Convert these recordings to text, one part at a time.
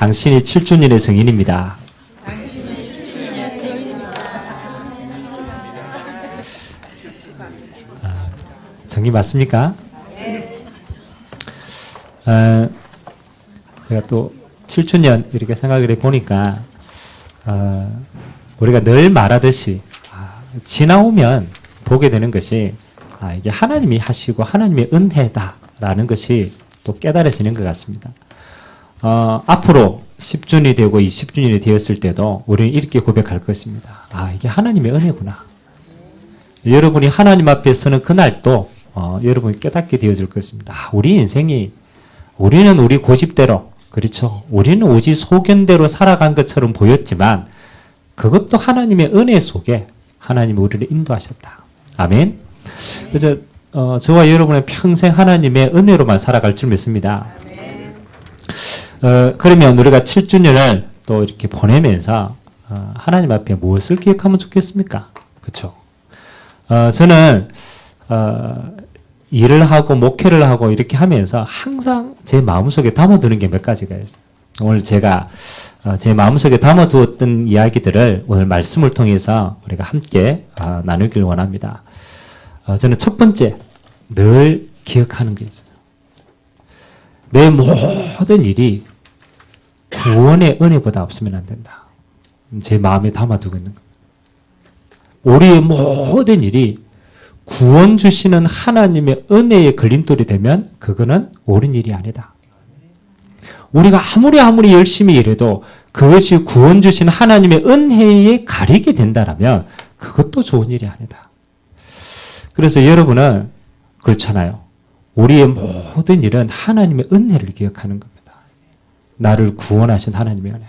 당신이 7주년의 성인입니다. 정리 맞습니까? 제가 또 7주년 이렇게 생각을 해보니까 우리가 늘 말하듯이 지나오면 보게 되는 것이 이게 하나님이 하시고 하나님의 은혜다라는 것이 또 깨달아지는 것 같습니다. 앞으로 10주년이 되고 20주년이 되었을 때도 우리는 이렇게 고백할 것입니다. 이게 하나님의 은혜구나. 여러분이 하나님 앞에 서는 그날도 여러분이 깨닫게 되어질 것입니다. 우리 인생이 우리는 우리 고집대로 그렇죠. 우리는 오직 소견대로 살아간 것처럼 보였지만 그것도 하나님의 은혜 속에 하나님이 우리를 인도하셨다. 아멘. 그래서 저와 여러분은 평생 하나님의 은혜로만 살아갈 줄 믿습니다. 그러면 우리가 7주년을 또 이렇게 보내면서 하나님 앞에 무엇을 기억하면 좋겠습니까? 그렇죠. 저는 일을 하고 목회를 하고 이렇게 하면서 항상 제 마음속에 담아두는 게 몇 가지가 있어요. 오늘 제가 제 마음속에 담아두었던 이야기들을 오늘 말씀을 통해서 우리가 함께 나누길 원합니다. 저는 첫 번째 늘 기억하는 게 있어요. 내 모든 일이 구원의 은혜보다 없으면 안 된다. 제 마음에 담아두고 있는 거예요. 우리의 모든 일이 구원 주시는 하나님의 은혜의 걸림돌이 되면 그거는 옳은 일이 아니다. 우리가 아무리 열심히 일해도 그것이 구원 주신 하나님의 은혜에 가리게 된다라면 그것도 좋은 일이 아니다. 그래서 여러분은 그렇잖아요. 우리의 모든 일은 하나님의 은혜를 기억하는 겁니다. 나를 구원하신 하나님의 은혜.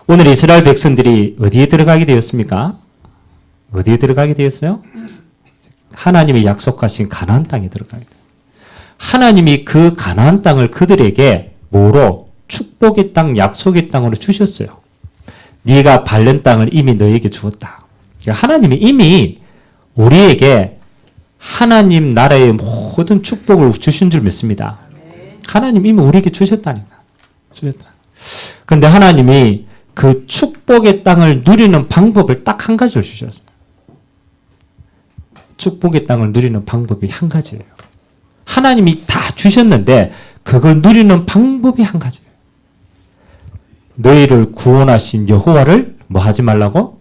오늘 이스라엘 백성들이 어디에 들어가게 되었습니까? 어디에 들어가게 되었어요? 하나님이 약속하신 가나안 땅에 들어가게 돼요. 하나님이 그 가나안 땅을 그들에게 뭐로? 축복의 땅, 약속의 땅으로 주셨어요. 네가 밟는 땅을 이미 너에게 주었다. 하나님이 이미 우리에게 하나님 나라의 모든 축복을 주신 줄 믿습니다. 하나님 이미 우리에게 주셨다니까. 주셨다. 근데 하나님이 그 축복의 땅을 누리는 방법을 딱 한 가지를 주셨어요. 축복의 땅을 누리는 방법이 한 가지예요. 하나님이 다 주셨는데 그걸 누리는 방법이 한 가지예요. 너희를 구원하신 여호와를 뭐 하지 말라고?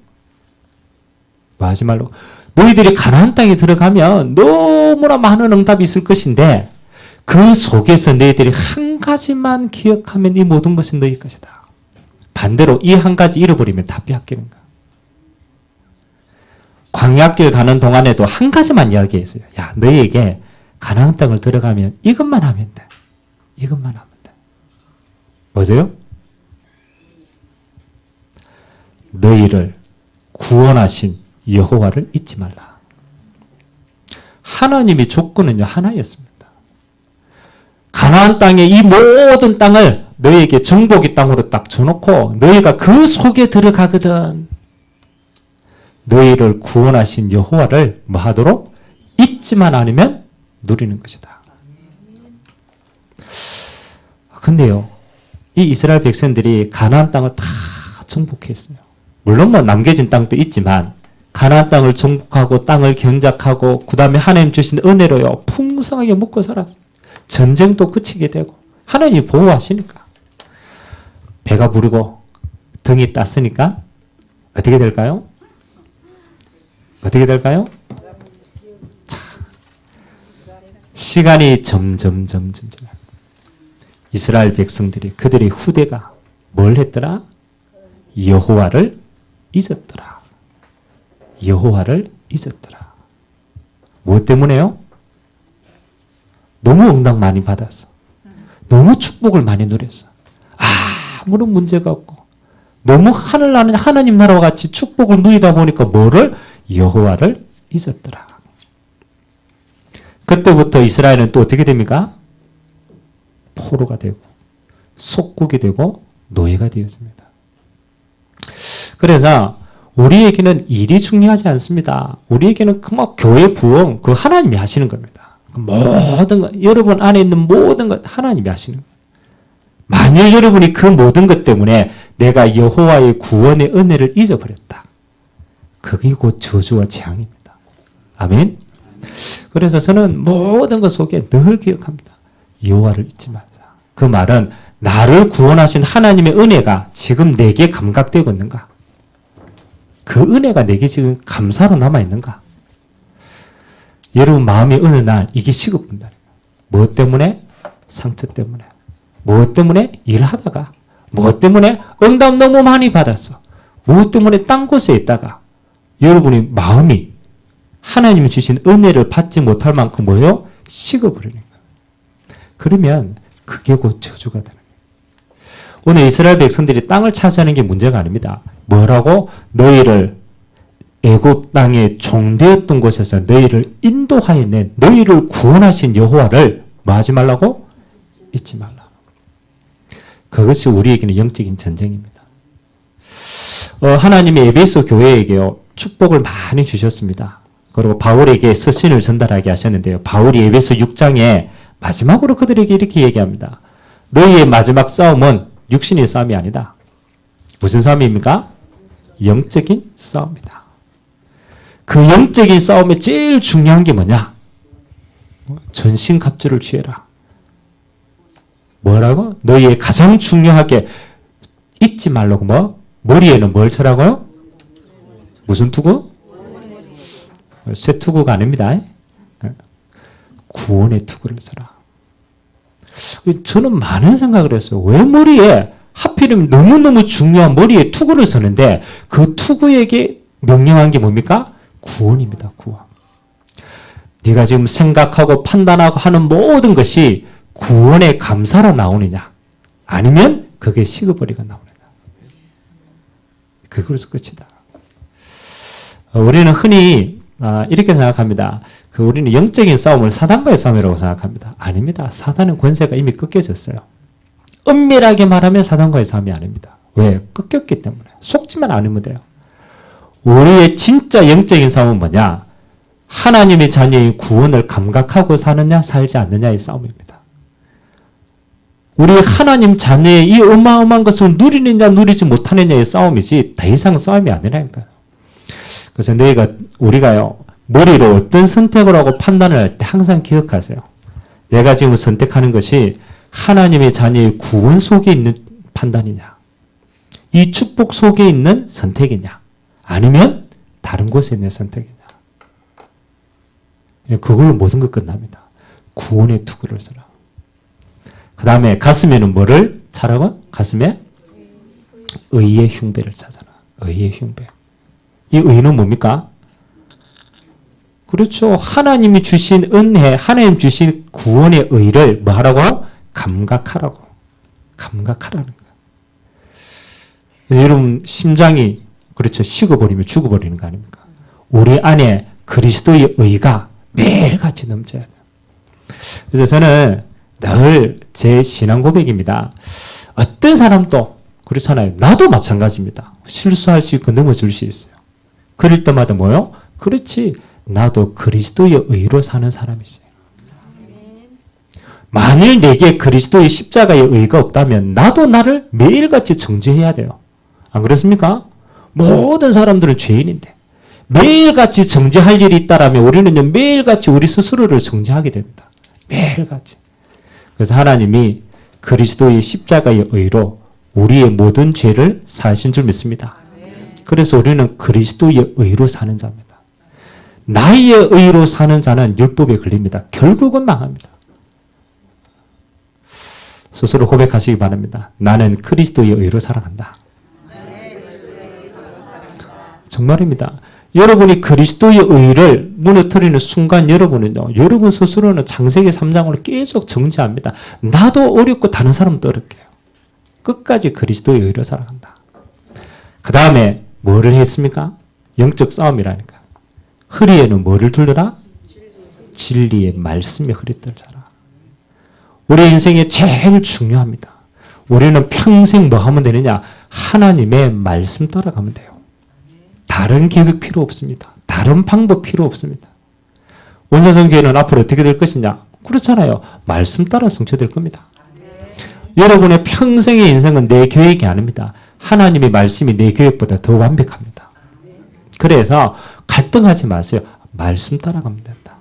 뭐 하지 말라고? 너희들이 가나안 땅에 들어가면 너무나 많은 응답이 있을 것인데 그 속에서 너희들이 한 가지만 기억하면 이 모든 것은 너희 것이다. 반대로 이 한 가지 잃어버리면 다 빼앗기는 거야. 광야길 가는 동안에도 한 가지만 이야기했어요. 야, 너희에게 가나안 땅을 들어가면 이것만 하면 돼. 이것만 하면 돼. 뭐죠? 너희를 구원하신 여호와를 잊지 말라. 하나님의 조건은요 하나였습니다. 가나안 땅의 이 모든 땅을 너희에게 정복의 땅으로 딱 줘놓고 너희가 그 속에 들어가거든. 너희를 구원하신 여호와를 뭐 하도록? 잊지만 않으면 누리는 것이다. 근데요, 이 이스라엘 백성들이 가나안 땅을 다 정복했어요. 물론 뭐 남겨진 땅도 있지만 가나안 땅을 정복하고 땅을 경작하고 그 다음에 하나님 주신 은혜로요 풍성하게 먹고 살았어요. 전쟁도 그치게 되고 하나님이 보호하시니까 배가 부르고 등이 땄으니까 어떻게 될까요? 어떻게 될까요? 자, 시간이 점점 이스라엘 백성들이 그들의 후대가 뭘 했더라? 여호와를 잊었더라. 여호와를 잊었더라. 무엇 때문에요? 너무 응답 많이 받았어. 너무 축복을 많이 누렸어. 아무런 문제가 없고 너무 하늘나는 하나님 나라와 같이 축복을 누리다 보니까 뭐를? 여호와를 잊었더라. 그때부터 이스라엘은 또 어떻게 됩니까? 포로가 되고 속국이 되고 노예가 되었습니다. 그래서 우리에게는 일이 중요하지 않습니다. 우리에게는 뭐 교회 부흥 그 하나님이 하시는 겁니다. 모든 것, 여러분 안에 있는 모든 것 하나님이 하시는 거예요. 만일 여러분이 그 모든 것 때문에 내가 여호와의 구원의 은혜를 잊어버렸다. 그게 곧 저주와 재앙입니다. 아멘. 그래서 저는 모든 것 속에 늘 기억합니다. 여호와를 잊지 말자. 그 말은 나를 구원하신 하나님의 은혜가 지금 내게 감각되고 있는가? 그 은혜가 내게 지금 감사로 남아있는가? 여러분 마음이 어느 날 이게 식어본다. 무엇 때문에? 상처 때문에. 무엇 때문에? 일하다가. 무엇 때문에? 응답 너무 많이 받았어. 무엇 때문에 딴 곳에 있다가 여러분이 마음이 하나님이 주신 은혜를 받지 못할 만큼 뭐예요? 식어버리는 거예요. 그러면 그게 곧 저주가 되는 거예요. 오늘 이스라엘 백성들이 땅을 차지하는 게 문제가 아닙니다. 뭐라고? 너희를 애굽 땅에 종되었던 곳에서 너희를 인도하여 낸 너희를 구원하신 여호와를 뭐 하지 말라고? 잊지 말라. 그것이 우리에게는 영적인 전쟁입니다. 하나님이 에베소 교회에게요 축복을 많이 주셨습니다. 그리고 바울에게 서신을 전달하게 하셨는데요. 바울이 에베소 6장에 마지막으로 그들에게 이렇게 얘기합니다. 너희의 마지막 싸움은 육신의 싸움이 아니다. 무슨 싸움입니까? 영적인 싸움이다. 그 영적인 싸움에 제일 중요한 게 뭐냐? 전신갑주를 취해라. 뭐라고? 너희의 가장 중요하게 잊지 말라고 뭐? 머리에는 뭘 쳐라고요? 무슨 투구? 쇠 투구가 아닙니다. 구원의 투구를 쳐라. 저는 많은 생각을 했어요. 왜 머리에 하필이면 너무너무 중요한 머리에 투구를 쓰는데 그 투구에게 명령한 게 뭡니까? 구원입니다. 구원. 네가 지금 생각하고 판단하고 하는 모든 것이 구원의 감사로 나오느냐 아니면 그게 식어버리가 나오느냐. 그걸서 끝이다. 우리는 흔히 이렇게 생각합니다. 우리는 영적인 싸움을 사단과의 싸움이라고 생각합니다. 아닙니다. 사단은 권세가 이미 꺾여졌어요. 엄밀하게 말하면 사단과의 싸움이 아닙니다. 왜? 꺾였기 때문에. 속지만 않으면 돼요. 우리의 진짜 영적인 싸움은 뭐냐? 하나님의 자녀의 구원을 감각하고 사느냐 살지 않느냐의 싸움입니다. 우리 하나님 자녀의 이 어마어마한 것을 누리느냐 누리지 못하느냐의 싸움이지 더 이상 싸움이 아니라니까요. 그래서 우리가요 머리로 어떤 선택을 하고 판단을 할 때 항상 기억하세요. 내가 지금 선택하는 것이 하나님의 자녀의 구원 속에 있는 판단이냐, 이 축복 속에 있는 선택이냐, 아니면 다른 곳에 있는 선택이냐. 그걸로 모든 것 끝납니다. 구원의 투구를 써라. 그 다음에 가슴에는 뭐를 차라고? 가슴에 의의 흉배를 찾아라. 의의 흉배. 이 의는 뭡니까? 그렇죠. 하나님이 주신 은혜, 하나님 주신 구원의 의를 뭐 하라고? 감각하라고. 감각하라는 거예요. 여러분 심장이 그렇죠. 식어버리면 죽어버리는 거 아닙니까? 우리 안에 그리스도의 의가 매일같이 넘쳐야 돼요. 그래서 저는 늘 제 신앙 고백입니다. 어떤 사람도 그렇잖아요. 나도 마찬가지입니다. 실수할 수 있고 넘어질 수 있어요. 그럴 때마다 뭐요? 그렇지. 나도 그리스도의 의로 사는 사람이지. 만일 내게 그리스도의 십자가의 의가 없다면 나도 나를 매일같이 정죄해야 돼요. 안 그렇습니까? 모든 사람들은 죄인인데 매일같이 정죄할 일이 있다라면 우리는 매일같이 우리 스스로를 정죄하게 됩니다. 매일같이. 그래서 하나님이 그리스도의 십자가의 의로 우리의 모든 죄를 사하신 줄 믿습니다. 그래서 우리는 그리스도의 의로 사는 자입니다. 나의 의로 사는 자는 율법에 걸립니다. 결국은 망합니다. 스스로 고백하시기 바랍니다. 나는 그리스도의 의로 살아간다. 정말입니다. 여러분이 그리스도의 의를 무너뜨리는 순간 여러분은요. 여러분 스스로는 창세기 3장으로 계속 정죄합니다. 나도 어렵고 다른 사람도 어렵게요. 끝까지 그리스도의 의로 살아간다. 그 다음에 뭐를 했습니까? 영적 싸움이라니까. 허리에는 뭐를 둘러라? 진리의 말씀에 허리띠를 차라. 우리 인생에 제일 중요합니다. 우리는 평생 뭐 하면 되느냐? 하나님의 말씀 따라가면 돼요. 다른 계획 필요 없습니다. 다른 방법 필요 없습니다. 원자선 교회는 앞으로 어떻게 될 것이냐? 그렇잖아요. 말씀 따라 성취될 겁니다. 여러분의 평생의 인생은 내 계획이 아닙니다. 하나님의 말씀이 내 계획보다 더 완벽합니다. 그래서 갈등하지 마세요. 말씀 따라가면 된다.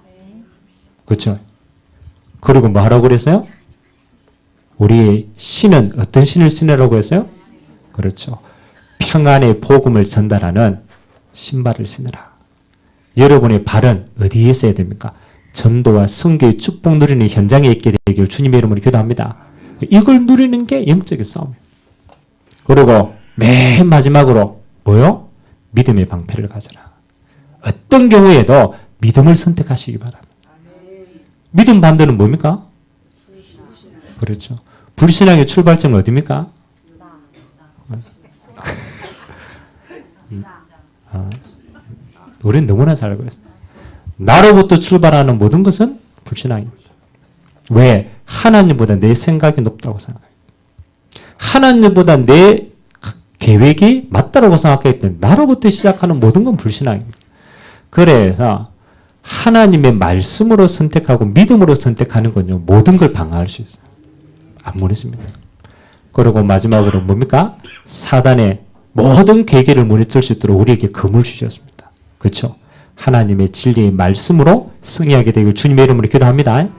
그렇죠? 그리고 뭐 하라고 그랬어요? 우리의 신은 어떤 신을 신으라고 했어요? 그렇죠. 평안의 복음을 전달하는 신발을 신으라. 여러분의 발은 어디에 있어야 됩니까? 전도와 성교의 축복 누리는 현장에 있게 되길 주님의 이름으로 기도합니다. 이걸 누리는 게 영적인 싸움이에요. 그리고 맨 마지막으로 뭐요? 믿음의 방패를 가져라. 어떤 경우에도 믿음을 선택하시기 바랍니다. 믿음 반대는 뭡니까? 그렇죠. 불신앙의 출발점은 어디입니까? 우리는 너무나 잘 알고 있어요. 나로부터 출발하는 모든 것은 불신앙입니다. 왜? 하나님보다 내 생각이 높다고 생각해요. 하나님보다 내 계획이 맞다라고 생각했기 때문에 나로부터 시작하는 모든 건 불신앙입니다. 그래서 하나님의 말씀으로 선택하고 믿음으로 선택하는 건요, 모든 걸 방어할 수 있어요. 안 무너집니다. 그리고 마지막으로 뭡니까? 사단의 모든 계계를 무너뜨릴 수 있도록 우리에게 검을 주셨습니다. 그렇죠? 하나님의 진리의 말씀으로 승리하게 되길 주님의 이름으로 기도합니다.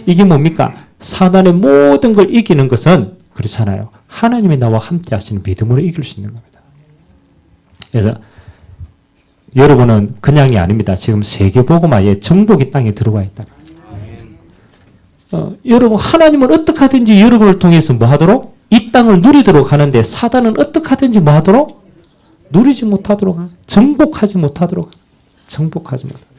이게 뭡니까? 사단의 모든 걸 이기는 것은 그렇잖아요. 하나님이 나와 함께 하시는 믿음으로 이길 수 있는 겁니다. 그래서 여러분은 그냥이 아닙니다. 지금 세계복음화의 정복이 땅에 들어와 있다. 여러분 하나님은 어떻게 하든지 여러분을 통해서 뭐 하도록? 이 땅을 누리도록 하는데 사단은 어떻게 하든지 뭐 하도록? 누리지 못하도록 정복하지 못하도록 정복하지 못하도록.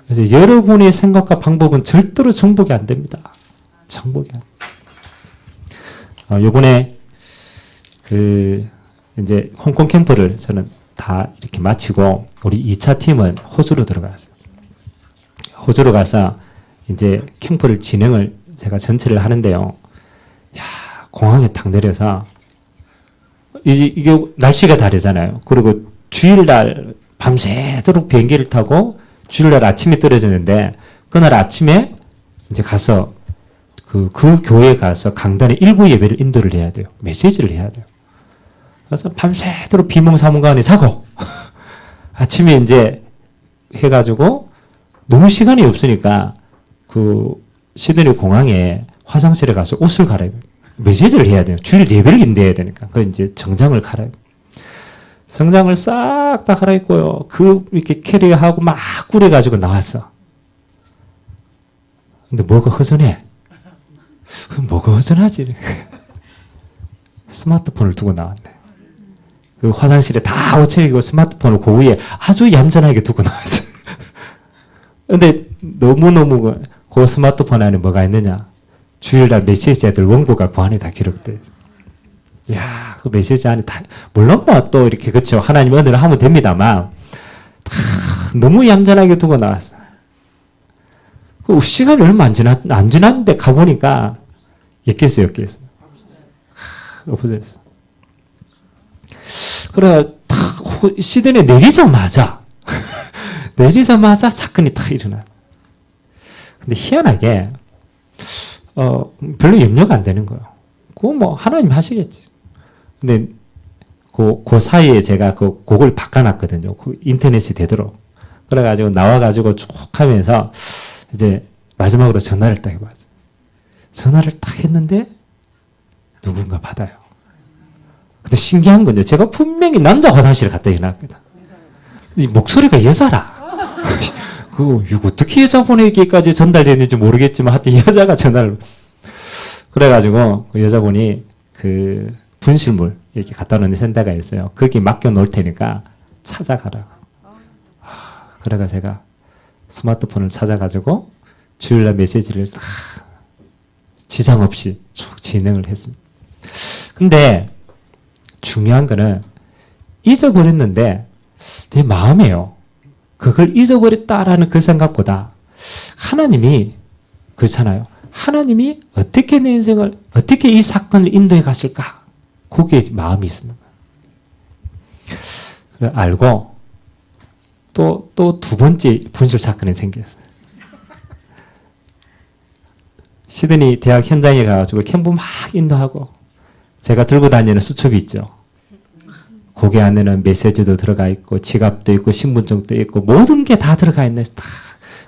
그래서 여러분의 생각과 방법은 절대로 정복이 안 됩니다. 정복이 안. 요번에 이제 홍콩 캠프를 저는 다 이렇게 마치고 우리 2차 팀은 호주로 들어갔어요. 호주로 가서 이제 캠프를 진행을 제가 전체를 하는데요. 야, 공항에 탁 내려서 이게 날씨가 다르잖아요. 그리고 주일날 밤새도록 비행기를 타고 주일날 아침에 떨어졌는데 그날 아침에 이제 가서 그 교회에 가서 강단의 일부 예배를 인도를 해야 돼요. 메시지를 해야 돼요. 그래서 밤새도록 비몽사몽간에 자고 아침에 이제 해가지고 너무 시간이 없으니까 그 시드니 공항에 화장실에 가서 옷을 갈아입어요. 메시지를 해야 돼요. 주일 예배를 인도해야 되니까. 그 이제 정장을 갈아입어요. 정장을 싹 다 갈아입고요. 이렇게 캐리하고 막 꾸려가지고 나왔어. 근데 뭐가 허전해? 뭐가 허전하지? 스마트폰을 두고 나왔네. 그 화장실에 다 옷 챙기고 스마트폰을 그 위에 아주 얌전하게 두고 나왔어. 근데 너무너무 그 스마트폰 안에 뭐가 있느냐? 주일날 메시지들 원고가 그 안에 다 기록돼 있어. 이야, 그 메시지 안에 다, 물론 뭐 또 이렇게, 그쵸. 하나님 은혜를 하면 됩니다만, 다 너무 얌전하게 두고 나왔어. 그 시간이 얼마 안 지났는데 가보니까, 엮였어. 없어졌어. 그래, 탁, 시드니에 내리자마자 사건이 탁 일어나. 근데 희한하게, 별로 염려가 안 되는 거예요. 그거 뭐, 하나님 하시겠지. 근데, 그 사이에 제가 그걸 바꿔놨거든요. 그 인터넷이 되도록. 그래가지고 나와가지고 쭉 하면서, 이제, 마지막으로 전화를 딱 해봤어요. 전화를 딱 했는데, 누군가 받아요. 근데 신기한 건요. 제가 분명히 남자 화장실에 갔다 일어났거든. 이 목소리가 여자라. 이거 어떻게 여자분에게까지 전달되는지 모르겠지만 하여튼 여자가 전화를. 그래가지고 그 여자분이 그 분실물 이렇게 갖다 놓는 센터가 있어요. 거기 맡겨 놓을 테니까 찾아가라고. 그래가 제가 스마트폰을 찾아가지고 주일날 메시지를 다 지장 없이 쭉 진행을 했습니다. 근데 중요한 거는 잊어버렸는데 내 마음이에요. 그걸 잊어버렸다라는 그 생각보다 하나님이 그렇잖아요. 하나님이 어떻게 내 인생을 어떻게 이 사건을 인도해 갔을까? 거기에 마음이 있습니다. 알고 또 두 번째 분실 사건이 생겼어요. 시드니 대학 현장에 가가지고 캠프 막 인도하고 제가 들고 다니는 수첩이 있죠. 거기 안에는 메시지도 들어가 있고 지갑도 있고 신분증도 있고 모든 게 다 들어가 있네. 다.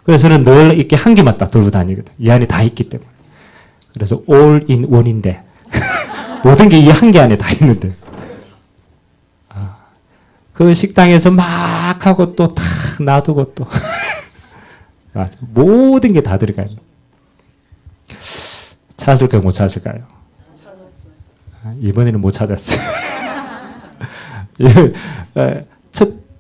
그래서 저는 늘 이렇게 한 개만 딱 들고 다니거든. 이 안에 다 있기 때문에. 그래서 all in one인데 모든 게 이 한 개 안에 다 있는데 그 식당에서 막 하고 또 탁 놔두고 또 모든 게 다 들어가 있는. 찾을까요? 못 찾을까요? 이번에는 못 찾았어요.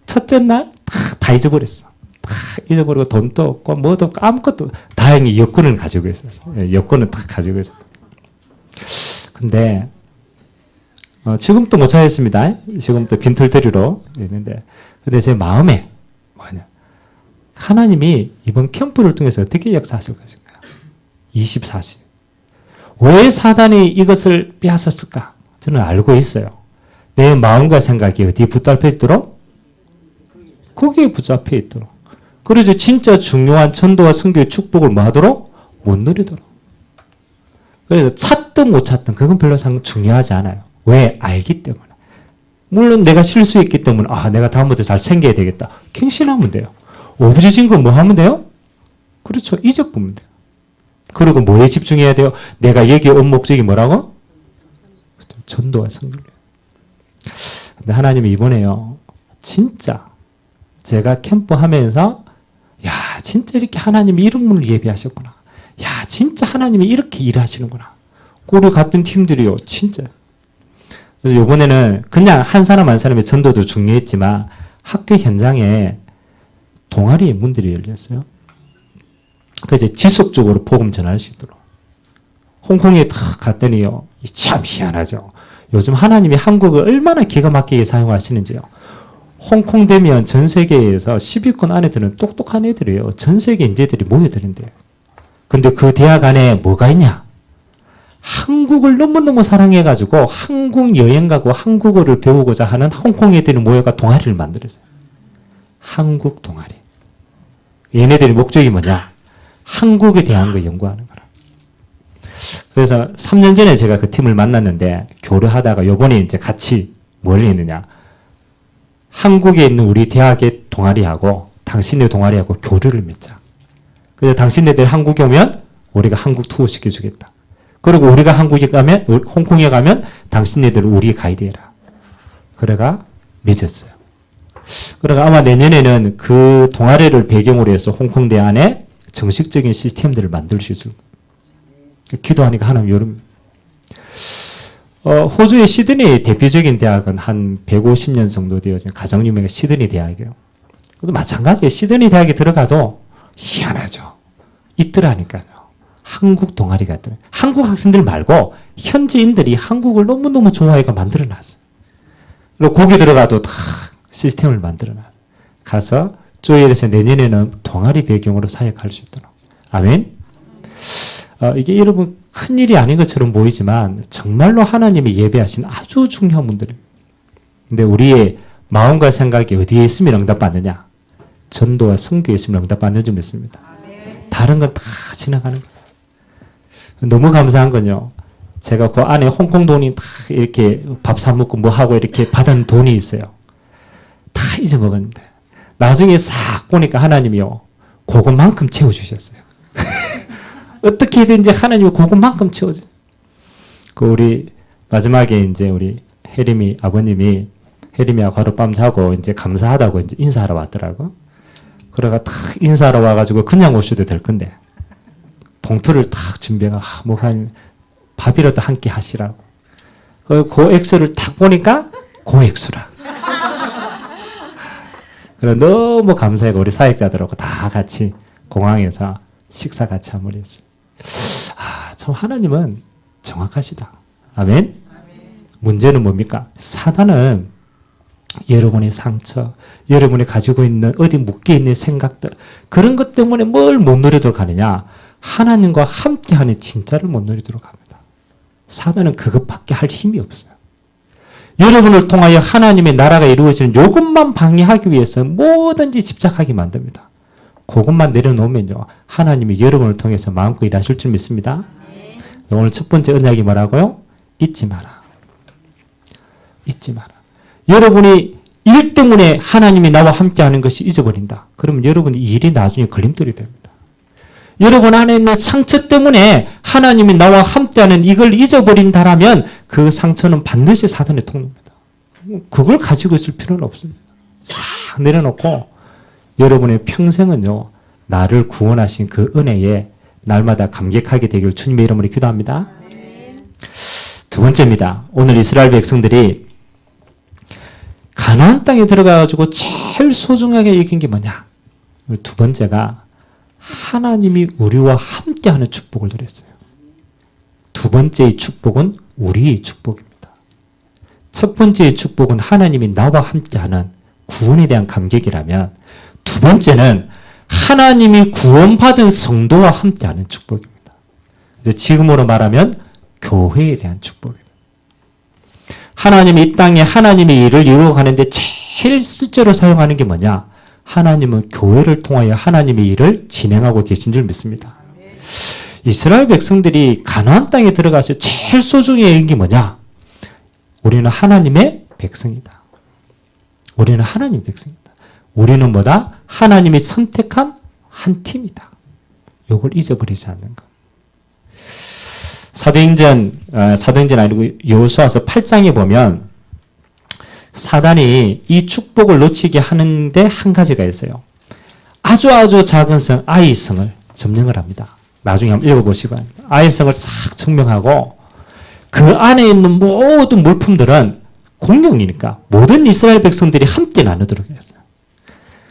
첫째 날 다 잊어버렸어. 다 잊어버리고 돈도 없고 뭐도 없고 아무것도. 다행히 여권은 가지고 있었어. 여권은 다 가지고 있었어. 근데 지금도 못 찾았습니다. 지금도 빈털터리로 있는데, 근데 제 마음에 뭐냐, 하나님이 이번 캠프를 통해서 어떻게 역사하실 것인가. 24시. 왜 사단이 이것을 빼앗았을까? 저는 알고 있어요. 내 마음과 생각이 어디에 붙잡혀 있도록? 거기에 붙잡혀 있도록. 그래서 진짜 중요한 전도와 선교의 축복을 뭐 하도록? 못 누리도록. 그래서 찾든 못 찾든 그건 별로 중요하지 않아요. 왜? 알기 때문에. 물론 내가 실수했기 때문에 내가 다음부터 잘 챙겨야 되겠다. 갱신하면 돼요. 오부지진 거 뭐 하면 돼요? 그렇죠. 잊어보면 돼요. 그리고 뭐에 집중해야 돼요? 내가 여기 온 목적이 뭐라고? 전도와 선교예요. 근데 하나님이 이번에요. 진짜 제가 캠프 하면서 야, 진짜 이렇게 하나님이 이런 분을 예비하셨구나. 야, 진짜 하나님이 이렇게 일하시는구나. 우리 같은 팀들이요. 진짜. 그래서 이번에는 그냥 한 사람 한 사람의 전도도 중요했지만 학교 현장에 동아리의 문들이 열렸어요. 그래서 지속적으로 복음 전할 수 있도록. 홍콩에 탁 갔더니요. 참 희한하죠. 요즘 하나님이 한국을 얼마나 기가 막히게 사용하시는지요. 홍콩 되면 전 세계에서 10위권 안에 드는 똑똑한 애들이에요. 전 세계 인재들이 모여드는데요. 근데 그 대학 안에 뭐가 있냐? 한국을 너무너무 사랑해가지고 한국 여행 가고 한국어를 배우고자 하는 홍콩 애들이 모여가 동아리를 만들었어요. 한국 동아리. 얘네들의 목적이 뭐냐? 한국에 대한 거 연구하는 거라. 그래서 3년 전에 제가 그 팀을 만났는데 교류하다가 요번에 이제 같이 뭘 했느냐? 한국에 있는 우리 대학의 동아리하고 당신네 동아리하고 교류를 맺자. 그래서 당신네들 한국에 오면 우리가 한국 투어 시켜주겠다. 그리고 우리가 한국에 가면, 홍콩에 가면 당신네들 우리 가이드 해라. 그래가 맺었어요. 그러니까 아마 내년에는 그 동아리를 배경으로 해서 홍콩대 안에 정식적인 시스템들을 만들 수 있을 거예요. 기도하니까 하나님 여름. 호주의 시드니 대표적인 대학은 한 150년 정도 되어진 가장 유명한 시드니 대학이에요. 그것도 마찬가지예요. 시드니 대학에 들어가도 희한하죠. 있더라니까요. 한국 동아리가 있더라고요. 한국 학생들 말고 현지인들이 한국을 너무너무 좋아해가 만들어놨어요. 그리고 거기 들어가도 다 시스템을 만들어놨어요. 가서 조엘에서 내년에는 동아리 배경으로 사역할 수 있도록. 아멘. 이게 여러분 큰일이 아닌 것처럼 보이지만 정말로 하나님이 예배하신 아주 중요한 분들입니다. 근데 우리의 마음과 생각이 어디에 있으면 응답받느냐? 전도와 선교에 있으면 응답받는 줄 믿습니다. 다른 건 다 지나가는 거예요. 너무 감사한 건요. 제가 그 안에 홍콩 돈이 다 이렇게 밥 사 먹고 뭐 하고 이렇게 받은 돈이 있어요. 다 잊어먹었는데 나중에 싹 보니까 하나님이요. 그것만큼 채워주셨어요. 어떻게든지 하나님이 그것만큼 채워줘. 그 우리 마지막에 이제 우리 혜림이 아버님이 혜림이하고 하룻밤 자고 이제 감사하다고 이제 인사하러 왔더라고. 그래가 탁 인사하러 와가지고 그냥 오셔도 될 건데 봉투를 탁 준비해가 목사님 밥이라도 한 끼 하시라고. 그 액수를 딱 보니까 그 액수라. 그래 너무 감사해가 우리 사역자들하고 다 같이 공항에서 식사 같이 한번 했어요. 참 하나님은 정확하시다. 아멘? 문제는 뭡니까? 사단은 여러분의 상처, 여러분이 가지고 있는 어디 묶여있는 생각들 그런 것 때문에 뭘 못 누리도록 하느냐? 하나님과 함께하는 진짜를 못 누리도록 합니다. 사단은 그것밖에 할 힘이 없어요. 여러분을 통하여 하나님의 나라가 이루어지는 이것만 방해하기 위해서 뭐든지 집착하게 만듭니다. 그것만 내려놓으면요. 하나님이 여러분을 통해서 마음껏 일하실 줄 믿습니다. 오늘 첫 번째 언약이 뭐라고요? 잊지 마라. 잊지 마라. 여러분이 일 때문에 하나님이 나와 함께하는 것이 잊어버린다. 그러면 여러분 이 일이 나중에 걸림돌이 됩니다. 여러분 안에 있는 상처 때문에 하나님이 나와 함께하는 이걸 잊어버린다라면 그 상처는 반드시 사단의 통로입니다. 그걸 가지고 있을 필요는 없습니다. 싹 내려놓고 여러분의 평생은요. 나를 구원하신 그 은혜에 날마다 감격하게 되길 주님의 이름으로 기도합니다. 두 번째입니다. 오늘 이스라엘 백성들이 가나안 땅에 들어가가지고 제일 소중하게 여긴 게 뭐냐? 두 번째가 하나님이 우리와 함께하는 축복을 드렸어요. 두 번째의 축복은 우리의 축복입니다. 첫 번째의 축복은 하나님이 나와 함께하는 구원에 대한 감격이라면 두 번째는 하나님이 구원받은 성도와 함께하는 축복입니다. 지금으로 말하면 교회에 대한 축복입니다. 하나님이 이 땅에 하나님의 일을 이루어가는데 제일 실제로 사용하는 게 뭐냐? 하나님은 교회를 통하여 하나님의 일을 진행하고 계신 줄 믿습니다. 이스라엘 백성들이 가나안 땅에 들어가서 제일 소중히 여긴 게 뭐냐? 우리는 하나님의 백성이다. 우리는 하나님의 백성이다. 우리는 뭐다? 하나님이 선택한 한 팀이다. 이걸 잊어버리지 않는 것. 사도행전 아니고 여호수아서 8장에 보면 사단이 이 축복을 놓치게 하는데 한 가지가 있어요. 아주 작은 성, 아이성을 점령을 합니다. 나중에 한번 읽어보시고 아이성을 싹 증명하고 그 안에 있는 모든 물품들은 공용이니까 모든 이스라엘 백성들이 함께 나누도록 했어요.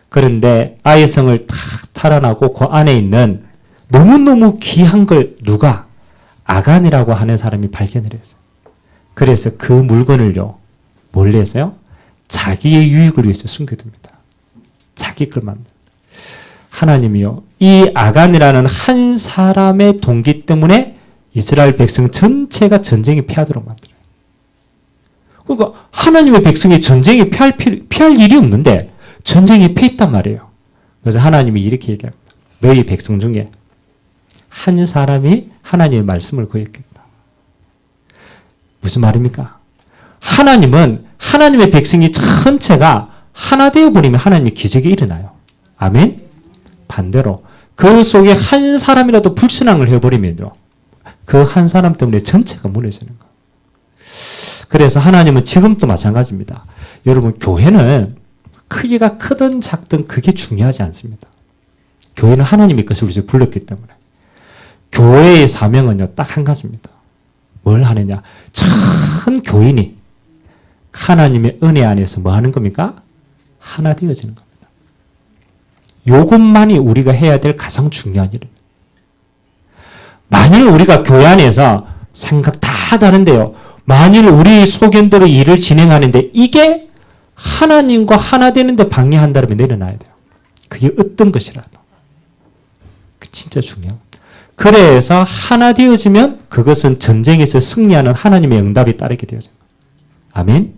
그런데 아이성을 탁 탈환하고 그 안에 있는 너무너무 귀한 걸 누가 아간이라고 하는 사람이 발견을 했어요. 그래서 그 물건을요, 몰래 했어요? 자기의 유익을 위해서 숨겨둡니다. 자기 것만. 하나님이요, 이 아간이라는 한 사람의 동기 때문에 이스라엘 백성 전체가 전쟁에 패하도록 만들어요. 그러니까 하나님의 백성이 전쟁에 패할 일이 없는데 전쟁에 패했단 말이에요. 그래서 하나님이 이렇게 얘기합니다. 너희 백성 중에 한 사람이 하나님의 말씀을 거역했다. 무슨 말입니까? 하나님은 하나님의 백성이 전체가 하나 되어버리면 하나님의 기적이 일어나요. 아멘? 반대로 그 속에 한 사람이라도 불신앙을 해버리면요. 그 한 사람 때문에 전체가 무너지는 거예요. 그래서 하나님은 지금도 마찬가지입니다. 여러분 교회는 크기가 크든 작든 그게 중요하지 않습니다. 교회는 하나님의 것을 우리가 불렀기 때문에. 교회의 사명은요, 딱 한 가지입니다. 뭘 하느냐? 전 교인이 하나님의 은혜 안에서 뭐 하는 겁니까? 하나 되어지는 겁니다. 이것만이 우리가 해야 될 가장 중요한 일입니다. 만일 우리가 교회 안에서 생각 다 다른데요. 만일 우리 소견대로 일을 진행하는데 이게 하나님과 하나 되는데 방해한다면 내려놔야 돼요. 그게 어떤 것이라도. 진짜 중요해요. 그래서 하나 되어지면 그것은 전쟁에서 승리하는 하나님의 응답이 따르게 되어져요. 아멘?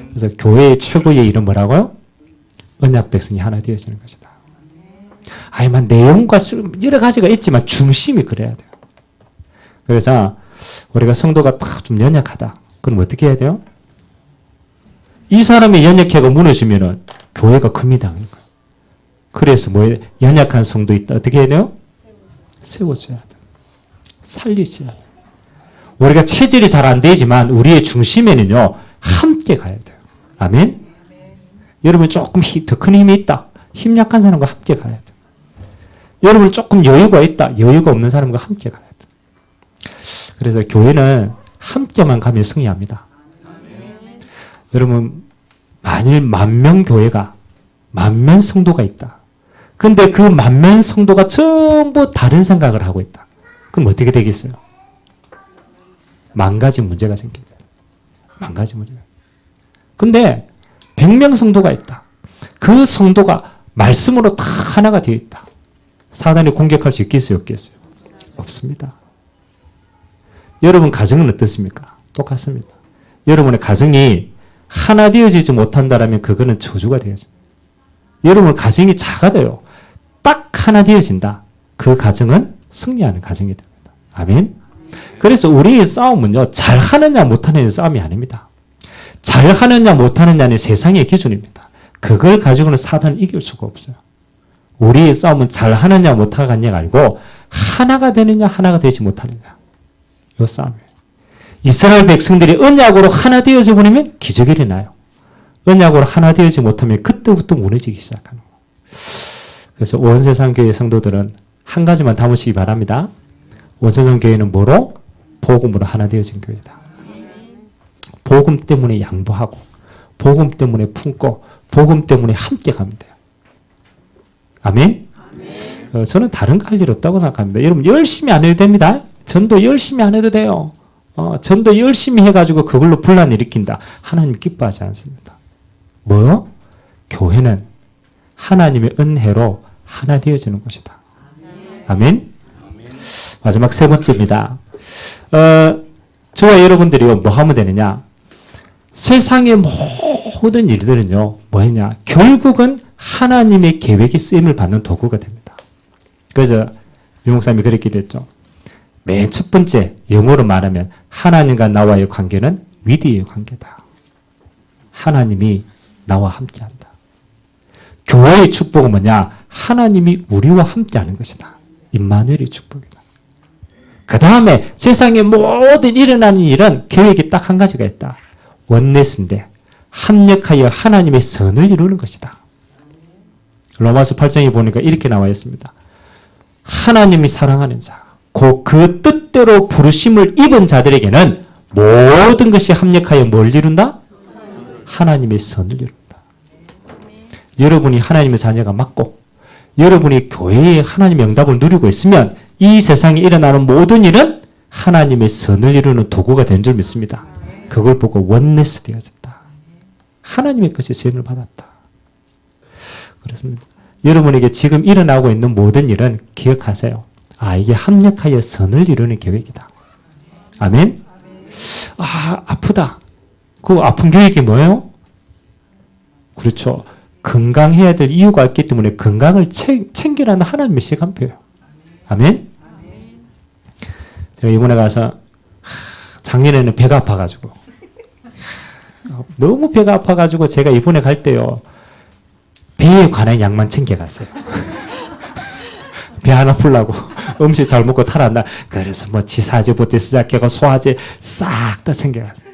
그래서 교회의 최고의 일은 뭐라고요? 언약 백성이 하나 되어지는 것이다. 아니면 내용과 여러 가지가 있지만 중심이 그래야 돼요. 그래서 우리가 성도가 딱 좀 연약하다. 그럼 어떻게 해야 돼요? 이 사람이 연약해가 무너지면은 교회가 금이 당하는 거예요. 그래서 뭐 연약한 성도 있다. 어떻게 해야 돼요? 세워줘야 돼요. 살리셔야 돼요. 우리가 체질이 잘 안 되지만 우리의 중심에는요. 함께 가야 돼요. 아멘? 여러분 조금 더 큰 힘이 있다. 힘 약한 사람과 함께 가야 돼요. 여러분 조금 여유가 있다. 여유가 없는 사람과 함께 가야 돼요. 그래서 교회는 함께만 가면 승리합니다. 여러분 만일 10,000명 교회가 10,000 성도가 있다. 근데 그 10,000 성도가 전부 다른 생각을 하고 있다. 그럼 어떻게 되겠어요? 망가진 문제가 생깁니다. 망가진 문제가. 근데 100명 성도가 있다. 그 성도가 말씀으로 다 하나가 되어 있다. 사단이 공격할 수 있겠어요? 없겠어요? 없습니다. 여러분 가정은 어떻습니까? 똑같습니다. 여러분의 가정이 하나 되어지지 못한다면 그거는 저주가 되어집니다. 여러분 가정이 작아져요. 딱 하나 되어진다. 그 가정은 승리하는 가정이 됩니다. 아멘. 그래서 우리의 싸움은요, 잘하느냐 못하느냐 싸움이 아닙니다. 잘하느냐 못하느냐는 세상의 기준입니다. 그걸 가지고는 사단을 이길 수가 없어요. 우리의 싸움은 잘하느냐 못하느냐가 아니고 하나가 되느냐 하나가 되지 못하느냐, 이 싸움이에요. 이스라엘 백성들이 언약으로 하나 되어져 버리면 기적이 일어나요. 언약으로 하나 되어지 못하면 그때부터 무너지기 시작하는 거예요. 그래서 원세상교회 성도들은 한 가지만 담으시기 바랍니다. 원세상교회는 뭐로? 복음으로 하나 되어진 교회다. 복음 때문에 양보하고, 복음 때문에 품고, 복음 때문에 함께 가면 돼요. 아멘? 저는 다른 거 할 일 없다고 생각합니다. 여러분 열심히 안 해도 됩니다. 전도 열심히 안 해도 돼요. 전도 열심히 해가지고 그걸로 분란 일으킨다. 하나님 기뻐하지 않습니다. 뭐요? 교회는 하나님의 은혜로 하나 되어지는 곳이다. 아멘? 마지막 세 번째입니다. 저와 여러분들이 뭐 하면 되느냐? 세상의 모든 일들은요, 뭐 했냐? 결국은 하나님의 계획에 쓰임을 받는 도구가 됩니다. 그래서 유목사님이 그렇게 됐죠. 맨 첫 번째, 영어로 말하면 하나님과 나와의 관계는 위대의 관계다. 하나님이 나와 함께한다. 교회의 축복은 뭐냐? 하나님이 우리와 함께하는 것이다. 임마누엘의 축복이다. 그 다음에 세상의 모든 일어나는 일은 계획이 딱 한 가지가 있다. 원네스인데 합력하여 하나님의 선을 이루는 것이다. 로마서 8장에 보니까 이렇게 나와 있습니다. 하나님이 사랑하는 자, 그 뜻대로 부르심을 입은 자들에게는 모든 것이 합력하여 뭘 이룬다? 하나님의 선을 이룬다. 여러분이 하나님의 자녀가 맞고 여러분이 교회에 하나님의 응답을 누리고 있으면 이 세상에 일어나는 모든 일은 하나님의 선을 이루는 도구가 된 줄 믿습니다. 그걸 보고 원네스 되어졌다. 하나님의 것이 세임을 받았다. 그렇습니다. 여러분에게 지금 일어나고 있는 모든 일은 기억하세요. 이게 합력하여 선을 이루는 계획이다. 아멘? 아프다. 그 아픈 계획이 뭐예요? 그렇죠. 건강해야 될 이유가 있기 때문에 건강을 챙기라는 하나님의 시간표예요. 아멘? 제가 이번에 가서 작년에는 배가 아파가지고 너무 배가 아파가지고 제가 이번에 갈 때요. 배에 관한 약만 챙겨갔어요. 배 안 아프려고 음식 잘 먹고 탈았나. 그래서 뭐 지사제부터 시작해서 소화제 싹 다 챙겨갔어요.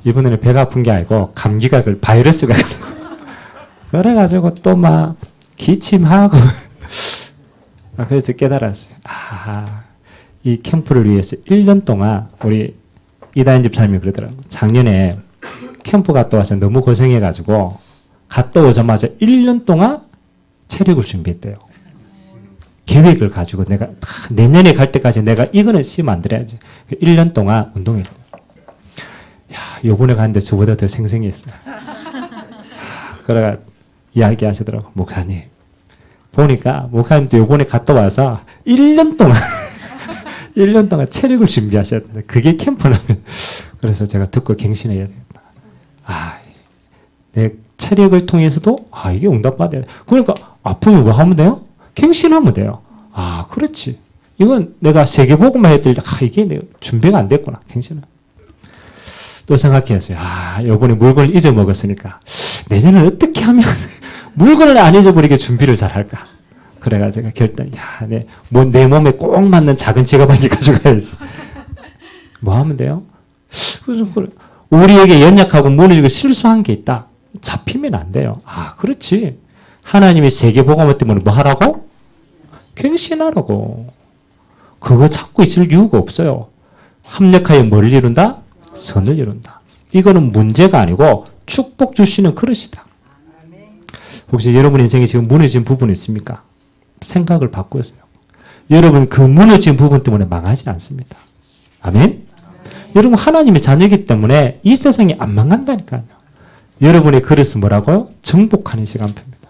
이번에는 배가 아픈 게 아니고 감기가 바이러스가 그래가지고 또 막 기침하고 그래서 깨달았어요. 이 캠프를 위해서 1년 동안 우리 이다인 집사님이 그러더라고요. 작년에 캠프 갔다 와서 너무 고생해가지고 갔다 오자마자 1년 동안 체력을 준비했대요. 계획을 가지고 내가 내년에 갈 때까지 내가 이거는 씨 만들어야지. 1년 동안 운동했대요. 요번에 갔는데 저보다 더 생생했어요. 그래가 이야기하시더라고. 목사님. 보니까 목사님도 요번에 갔다 와서 1년 동안 1년 동안 체력을 준비하셨는데 그게 캠프라면. 그래서 제가 듣고 갱신해야 되겠다. 내 체력을 통해서도 이게 응답받아야 돼. 그러니까 아프면 뭐 하면 돼요? 갱신하면 돼요. 그렇지. 이건 내가 세계복음만 해야 될 이게 내가 준비가 안 됐구나. 갱신은. 또 생각했어요. 요번에 물건을 잊어먹었으니까 내년은 어떻게 하면 물건을 안 잊어버리게 준비를 잘 할까. 그래가지고 결단, 내 몸에 꼭 맞는 작은 지갑 한 개 가져가야지. 뭐 하면 돼요? 우리에게 연약하고 무너지고 실수한 게 있다. 잡히면 안 돼요. 그렇지. 하나님이 세계복음 때문에 뭐 하라고? 갱신하라고. 그거 찾고 있을 이유가 없어요. 합력하여 뭘 이룬다? 선을 이룬다. 이거는 문제가 아니고 축복 주시는 그릇이다. 혹시 여러분 인생에 지금 무너진 부분이 있습니까? 생각을 바꾸세요. 여러분 그 무너진 부분 때문에 망하지 않습니다. 아멘? 여러분 하나님의 자녀이기 때문에 이 세상이 안 망한다니까요. 여러분의 그릇은 뭐라고요? 정복하는 시간표입니다.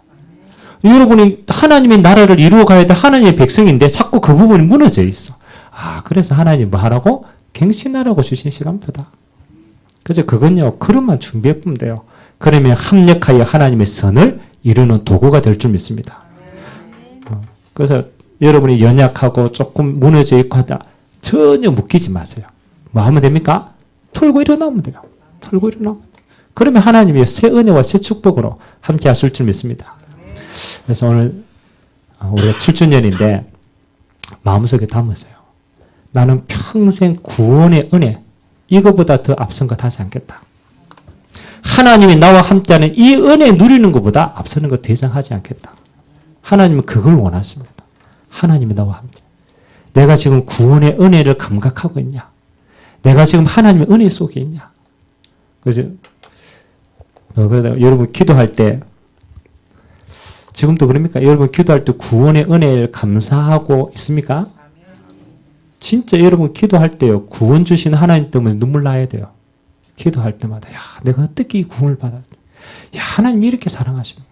여러분이 하나님의 나라를 이루어 가야 될 하나님의 백성인데 자꾸 그 부분이 무너져 있어. 그래서 하나님 뭐 하라고? 갱신하라고 주신 시간표다. 그래서 그건요, 그릇만 준비해 보면 돼요. 그러면 합력하여 하나님의 선을 이루는 도구가 될 줄 믿습니다. 그래서 여러분이 연약하고 조금 무너져 있고 하다 전혀 묶이지 마세요. 뭐 하면 됩니까? 털고 일어나면 돼요. 털고 일어나면. 그러면 하나님이 새 은혜와 새 축복으로 함께 하실 줄 믿습니다. 그래서 오늘 우리가 7주년인데 마음속에 담으세요. 나는 평생 구원의 은혜 이거보다 더 앞선 것 하지 않겠다. 하나님이 나와 함께하는 이 은혜 누리는 것보다 앞서는 것 더 이상 하지 않겠다. 하나님은 그걸 원하십니다. 하나님이 나와 함께. 내가 지금 구원의 은혜를 감각하고 있냐? 내가 지금 하나님의 은혜 속에 있냐? 그래서 여러분 기도할 때 지금도 그럽니까? 여러분 기도할 때 구원의 은혜를 감사하고 있습니까? 진짜 여러분 기도할 때요. 구원 주신 하나님 때문에 눈물 나야 돼요. 기도할 때마다 야 내가 어떻게 이 구원을 받았지? 야 하나님이 이렇게 사랑하십니까?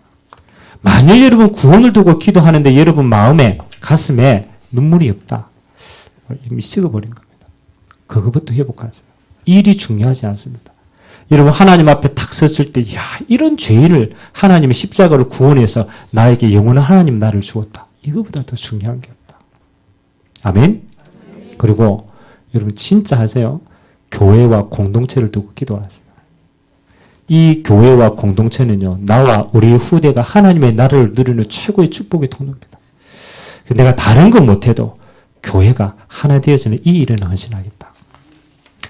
만일 여러분 구원을 두고 기도하는데 여러분 마음에 가슴에 눈물이 없다. 이미 식어버린 겁니다. 그거부터 회복하세요. 일이 중요하지 않습니다. 여러분 하나님 앞에 탁 섰을 때 야 이런 죄인을 하나님이 십자가로 구원해서 나에게 영원한 하나님 나를 주었다. 이거보다 더 중요한 게 없다. 아멘. 그리고 여러분 진짜 하세요. 교회와 공동체를 두고 기도하세요. 이 교회와 공동체는요. 나와 우리 후대가 하나님의 나라를 누리는 최고의 축복의 통로입니다. 내가 다른 건 못해도 교회가 하나 되어지는 이 일에는 헌신하겠다.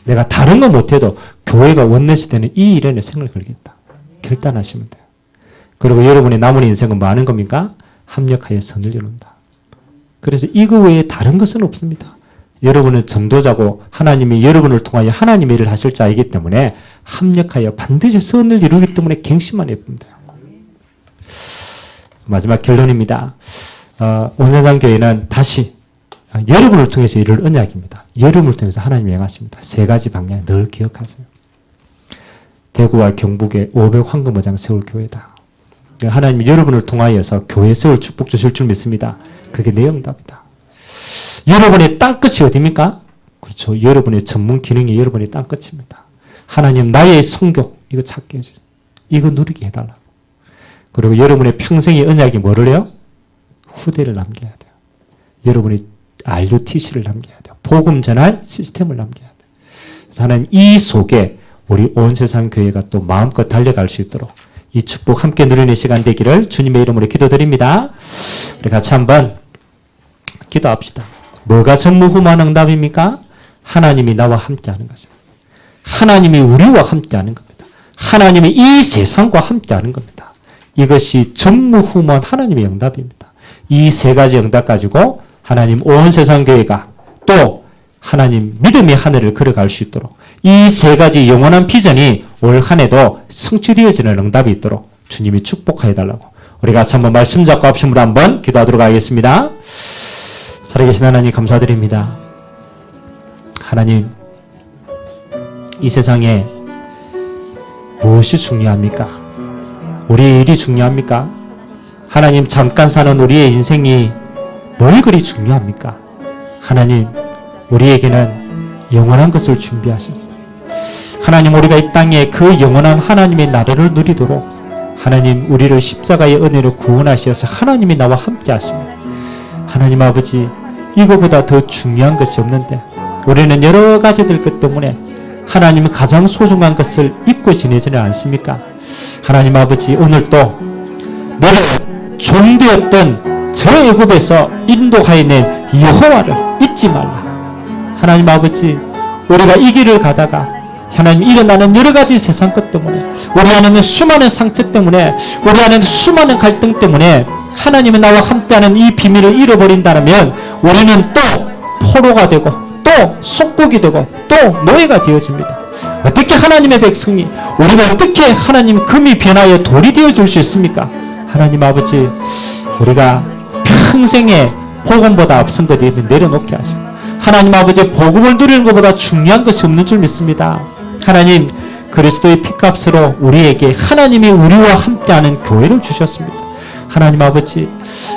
내가 다른 건 못해도 교회가 원내시 되는 이 일에는 생을 걸겠다. 결단하시면 돼요. 그리고 여러분의 남은 인생은 뭐 하는 겁니까? 합력하여 선을 이룬다. 그래서 이거 외에 다른 것은 없습니다. 여러분은 전도자고 하나님이 여러분을 통하여 하나님의 일을 하실 자이기 때문에 합력하여 반드시 선을 이루기 때문에 갱신만 예쁩니다. 마지막 결론입니다. 온세상교회는 다시 여러분을 통해서 이룰 언약입니다. 여러분을 통해서 하나님이 행하십니다. 세 가지 방향 늘 기억하세요. 대구와 경북에 500 황금어장 세울 교회다. 하나님이 여러분을 통하여서 교회 세울 축복 주실 줄 믿습니다. 그게 내 응답이다. 여러분의 땅끝이 어디입니까? 그렇죠. 여러분의 전문 기능이 여러분의 땅끝입니다. 하나님 나의 성교 이거 찾게 해주세요. 이거 누리게 해달라고. 그리고 여러분의 평생의 언약이 뭐를 해요? 후대를 남겨야 돼요. 여러분이 RUTC를 남겨야 돼요. 복음 전할 시스템을 남겨야 돼요. 그래서 하나님 이 속에 우리 온 세상 교회가 또 마음껏 달려갈 수 있도록 이 축복 함께 누리는 시간 되기를 주님의 이름으로 기도드립니다. 우리 같이 한번 기도합시다. 뭐가 전무후무한 응답입니까? 하나님이 나와 함께하는 것입니다. 하나님이 우리와 함께하는 겁니다. 하나님이 이 세상과 함께하는 겁니다. 이것이 전무후무한 하나님의 응답입니다. 이 세 가지 응답 가지고 하나님 온 세상 교회가 또 하나님 믿음의 하늘을 걸어갈 수 있도록 이 세 가지 영원한 비전이 올 한 해도 성취되어지는 응답이 있도록 주님이 축복하여 달라고 우리 같이 한번 말씀 잡고 합심으로 한번 기도하도록 하겠습니다. 살아계신 하나님 감사드립니다. 하나님 이 세상에 무엇이 중요합니까? 우리의 일이 중요합니까? 하나님 잠깐 사는 우리의 인생이 뭘 그리 중요합니까? 하나님 우리에게는 영원한 것을 준비하셨어요. 하나님 우리가 이 땅에 그 영원한 하나님의 나라를 누리도록 하나님 우리를 십자가의 은혜로 구원하셔서 하나님이 나와 함께 하십니다. 하나님 아버지 이거보다 더 중요한 것이 없는데 우리는 여러 가지들 것 때문에 하나님은 가장 소중한 것을 잊고 지내지는 않습니까? 하나님 아버지 오늘도 너를 종되었던 저 애굽에서 인도하여 낸 여호와를 잊지 말라. 하나님 아버지 우리가 이 길을 가다가 하나님 일어나는 여러 가지 세상 것 때문에 우리 안에는 수많은 상처 때문에 우리 안에는 수많은 갈등 때문에 하나님은 나와 함께하는 이 비밀을 잃어버린다면 우리는 또 포로가 되고 또 속국이 되고 또 노예가 되어집니다. 어떻게 하나님의 백성이 우리가 어떻게 하나님 금이 변하여 돌이 되어줄 수 있습니까? 하나님 아버지 우리가 평생에 복음보다 앞선 것에 내려놓게 하시고 하나님 아버지 복음을 누리는 것보다 중요한 것이 없는 줄 믿습니다. 하나님 그리스도의 피값으로 우리에게 하나님이 우리와 함께하는 교회를 주셨습니다. 하나님 아버지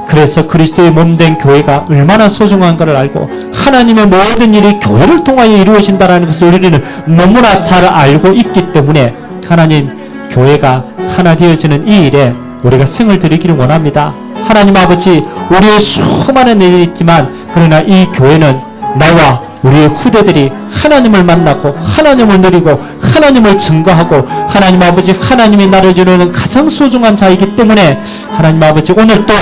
그래서 그리스도의 몸된 교회가 얼마나 소중한 것을 알고 하나님의 모든 일이 교회를 통하여 이루어진다는 것을 우리는 너무나 잘 알고 있기 때문에 하나님 교회가 하나 되어지는 이 일에 우리가 생을 드리기를 원합니다. 하나님 아버지, 우리의 수많은 일이 있지만 그러나 이 교회는 나와 우리의 후대들이 하나님을 만나고 하나님을 누리고 하나님을 증거하고 하나님 아버지, 하나님이 나를 이루는 가장 소중한 자이기 때문에 하나님 아버지, 오늘 또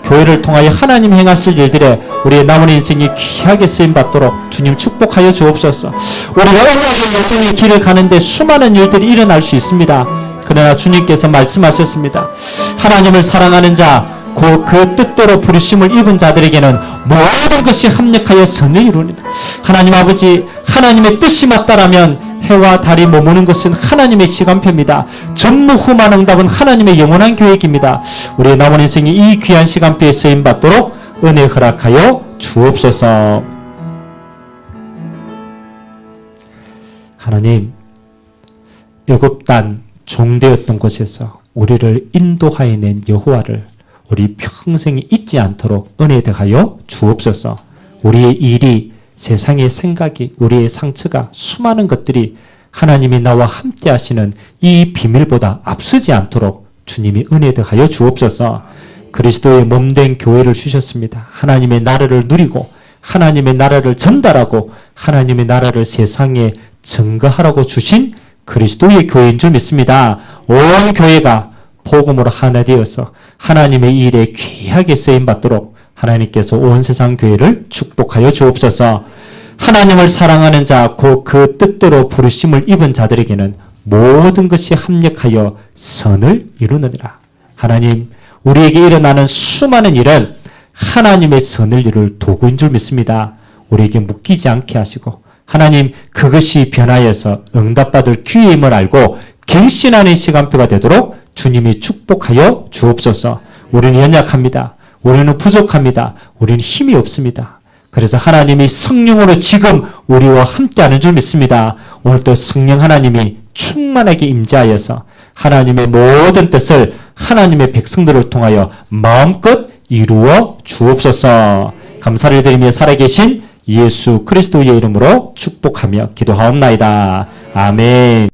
교회를 통하여 하나님 행하실 일들에 우리의 남은 인생이 귀하게 쓰임받도록 주님 축복하여 주옵소서. 우리가 응답의 여정의 길을 가는데 수많은 일들이 일어날 수 있습니다. 그러나 주님께서 말씀하셨습니다. 하나님을 사랑하는 자, 그 뜻대로 부르심을 입은 자들에게는 모든 것이 합력하여 선을 이루니다. 하나님 아버지, 하나님의 뜻이 맞다라면 해와 달이 머무는 것은 하나님의 시간표입니다. 전무후무한 응답은 하나님의 영원한 계획입니다. 우리의 남은 인생이 이 귀한 시간표에 쓰임받도록 은혜 허락하여 주옵소서. 하나님, 애굽 땅 종되었던 곳에서 우리를 인도하여 낸 여호와를 우리 평생에 잊지 않도록 은혜 더하여 주옵소서. 우리의 일이, 세상의 생각이, 우리의 상처가, 수많은 것들이 하나님이 나와 함께 하시는 이 비밀보다 앞서지 않도록 주님이 은혜 더하여 주옵소서. 그리스도의 몸된 교회를 주셨습니다. 하나님의 나라를 누리고 하나님의 나라를 전달하고 하나님의 나라를 세상에 증거하라고 주신 그리스도의 교회인 줄 믿습니다. 온 교회가 복음으로 하나 되어서 하나님의 일에 귀하게 쓰임받도록 하나님께서 온 세상 교회를 축복하여 주옵소서. 하나님을 사랑하는 자, 곧 그 뜻대로 부르심을 입은 자들에게는 모든 것이 합력하여 선을 이루느니라. 하나님, 우리에게 일어나는 수많은 일은 하나님의 선을 이룰 도구인 줄 믿습니다. 우리에게 묶이지 않게 하시고 하나님, 그것이 변하여서 응답받을 기회임을 알고 갱신하는 시간표가 되도록 주님이 축복하여 주옵소서. 우리는 연약합니다. 우리는 부족합니다. 우리는 힘이 없습니다. 그래서 하나님이 성령으로 지금 우리와 함께하는 줄 믿습니다. 오늘도 성령 하나님이 충만하게 임재하여서 하나님의 모든 뜻을 하나님의 백성들을 통하여 마음껏 이루어 주옵소서. 감사를 드리며 살아계신 예수 그리스도의 이름으로 축복하며 기도하옵나이다. 아멘.